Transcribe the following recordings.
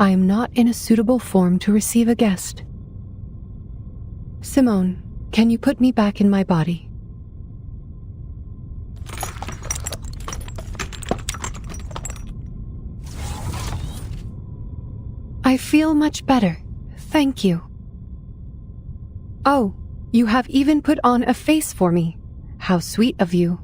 I am not in a suitable form to receive a guest. Simone, can you put me back in my body? I feel much better. Thank you. Oh, you have even put on a face for me. How sweet of you.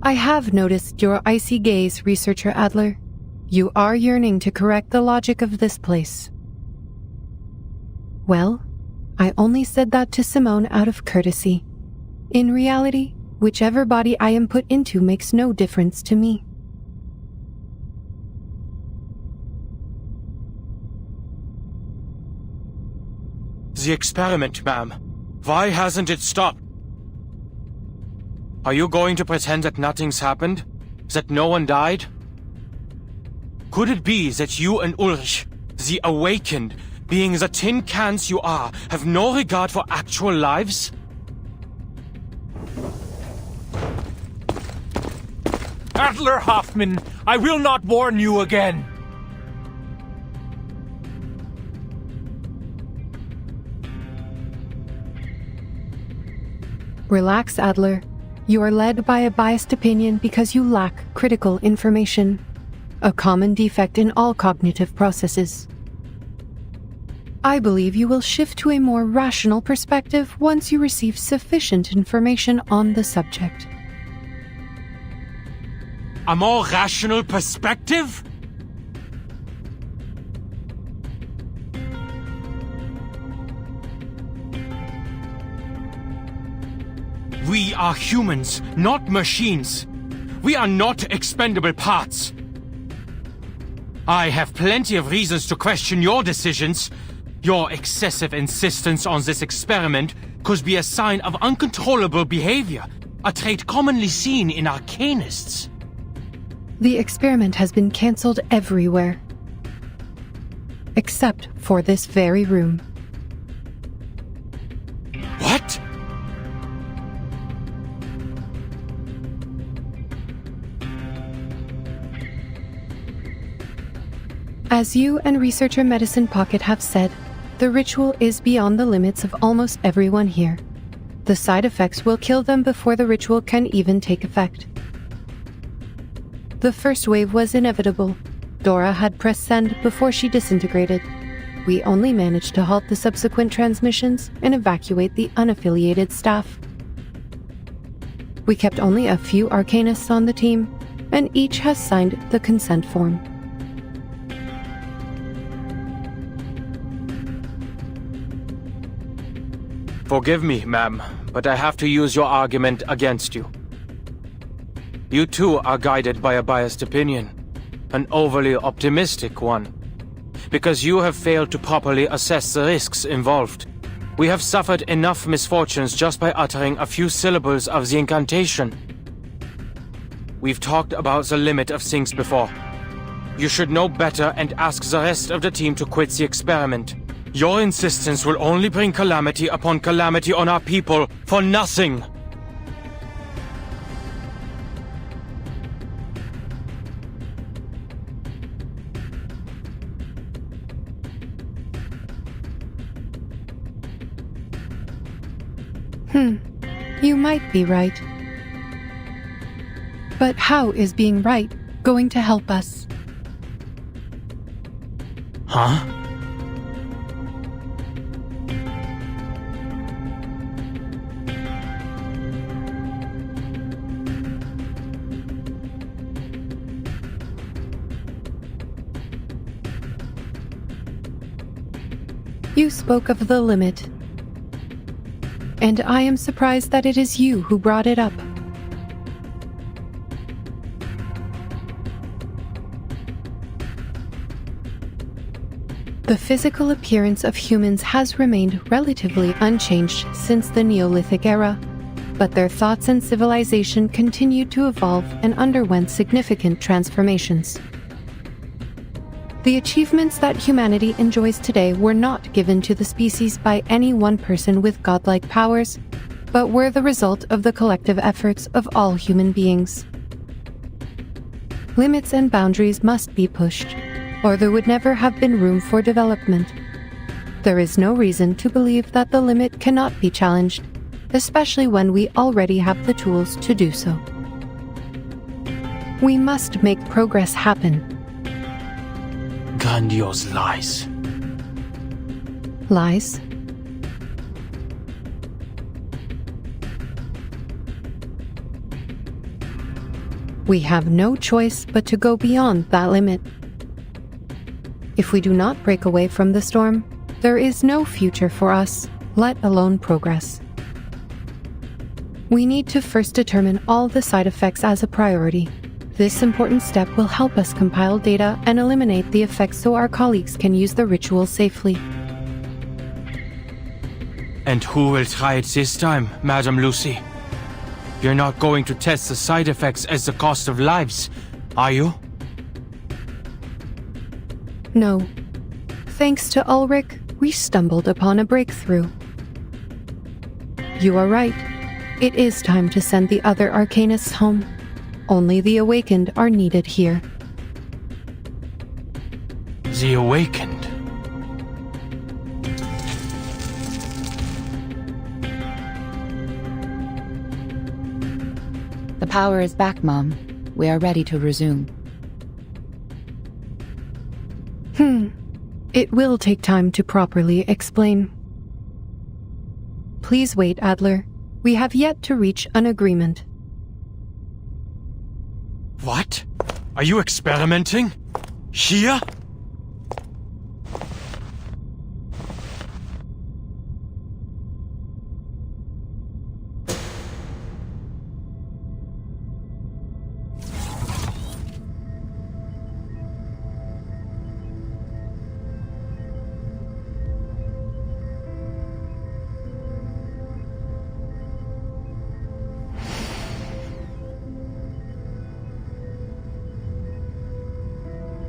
I have noticed your icy gaze, Researcher Adler. You are yearning to correct the logic of this place. Well, I only said that to Simone out of courtesy. In reality, whichever body I am put into makes no difference to me. The experiment, ma'am. Why hasn't it stopped? Are you going to pretend that nothing's happened? That no one died? Could it be that you and Ulrich, the awakened, being the tin cans you are, have no regard for actual lives? Adler Hoffman, I will not warn you again. Relax, Adler. You are led by a biased opinion because you lack critical information, a common defect in all cognitive processes. I believe you will shift to a more rational perspective once you receive sufficient information on the subject. A more rational perspective? We are humans, not machines. We are not expendable parts. I have plenty of reasons to question your decisions. Your excessive insistence on this experiment could be a sign of uncontrollable behavior, a trait commonly seen in arcanists. The experiment has been cancelled everywhere, except for this very room. What? As you and Researcher Medicine Pocket have said, the ritual is beyond the limits of almost everyone here. The side effects will kill them before the ritual can even take effect. The first wave was inevitable. Dora had pressed send before she disintegrated. We only managed to halt the subsequent transmissions and evacuate the unaffiliated staff. We kept only a few arcanists on the team, and each has signed the consent form. Forgive me, ma'am, but I have to use your argument against you. You too are guided by a biased opinion, an overly optimistic one, because you have failed to properly assess the risks involved. We have suffered enough misfortunes just by uttering a few syllables of the incantation. We've talked about the limit of things before. You should know better and ask the rest of the team to quit the experiment. Your insistence will only bring calamity upon calamity on our people for nothing. You might be right. But how is being right going to help us? Huh? You spoke of the limit, and I am surprised that it is you who brought it up. The physical appearance of humans has remained relatively unchanged since the Neolithic era, but their thoughts and civilization continued to evolve and underwent significant transformations. The achievements that humanity enjoys today were not given to the species by any one person with godlike powers, but were the result of the collective efforts of all human beings. Limits and boundaries must be pushed, or there would never have been room for development. There is no reason to believe that the limit cannot be challenged, especially when we already have the tools to do so. We must make progress happen. Grandiose lies. Lies? We have no choice but to go beyond that limit. If we do not break away from the storm, there is no future for us, let alone progress. We need to first determine all the side effects as a priority. This important step will help us compile data and eliminate the effects so our colleagues can use the ritual safely. And who will try it this time, Madam Lucy? You're not going to test the side effects as the cost of lives, are you? No. Thanks to Ulrich, we stumbled upon a breakthrough. You are right. It is time to send the other Arcanists home. Only the awakened are needed here. The awakened? The power is back, Mom. We are ready to resume. It will take time to properly explain. Please wait, Adler. We have yet to reach an agreement. What? Are you experimenting? Here?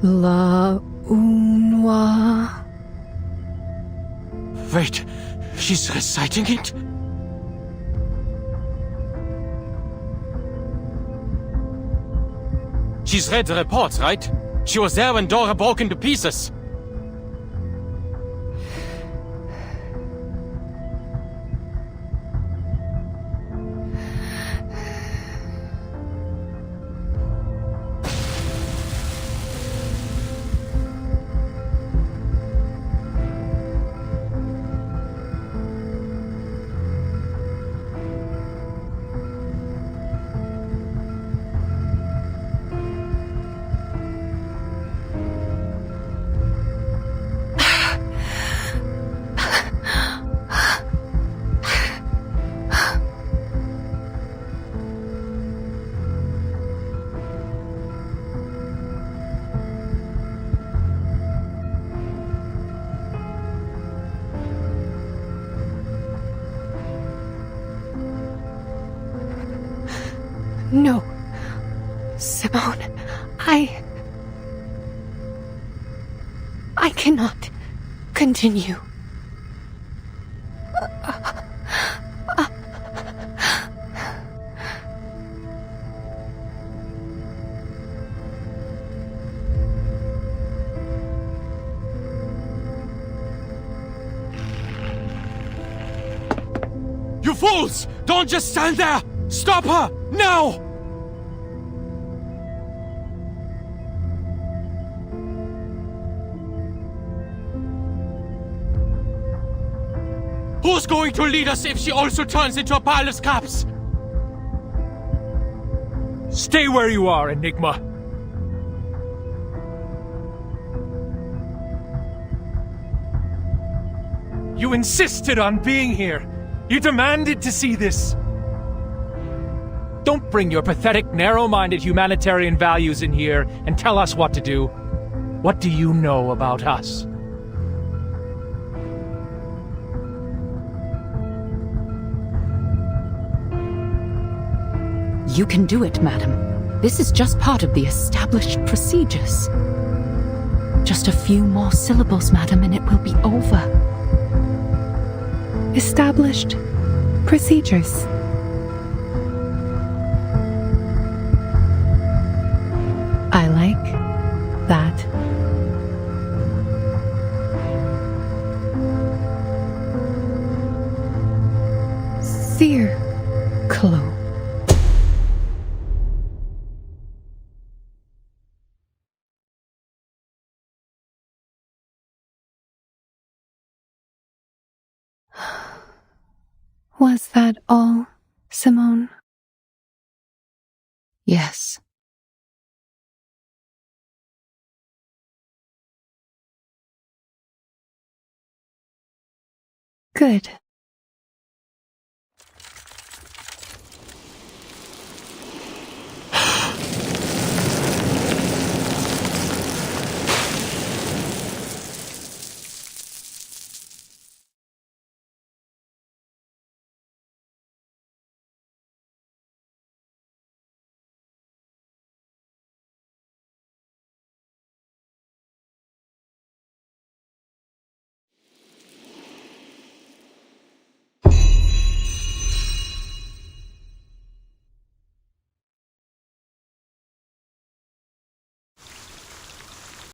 La Unwa. Wait, she's reciting it? She's read the reports, right? She was there when Dora broke into pieces. No. Simone, I cannot continue. You fools! Don't just stand there! Stop her! Now! Who's going to lead us if she also turns into a pile of scraps? Stay where you are, Enigma. You insisted on being here. You demanded to see this. Don't bring your pathetic, narrow-minded humanitarian values in here and tell us what to do. What do you know about us? You can do it, madam. This is just part of the established procedures. Just a few more syllables, madam, and it will be over. Established procedures. that. Clo. Was that all, Simone? Yes. Good.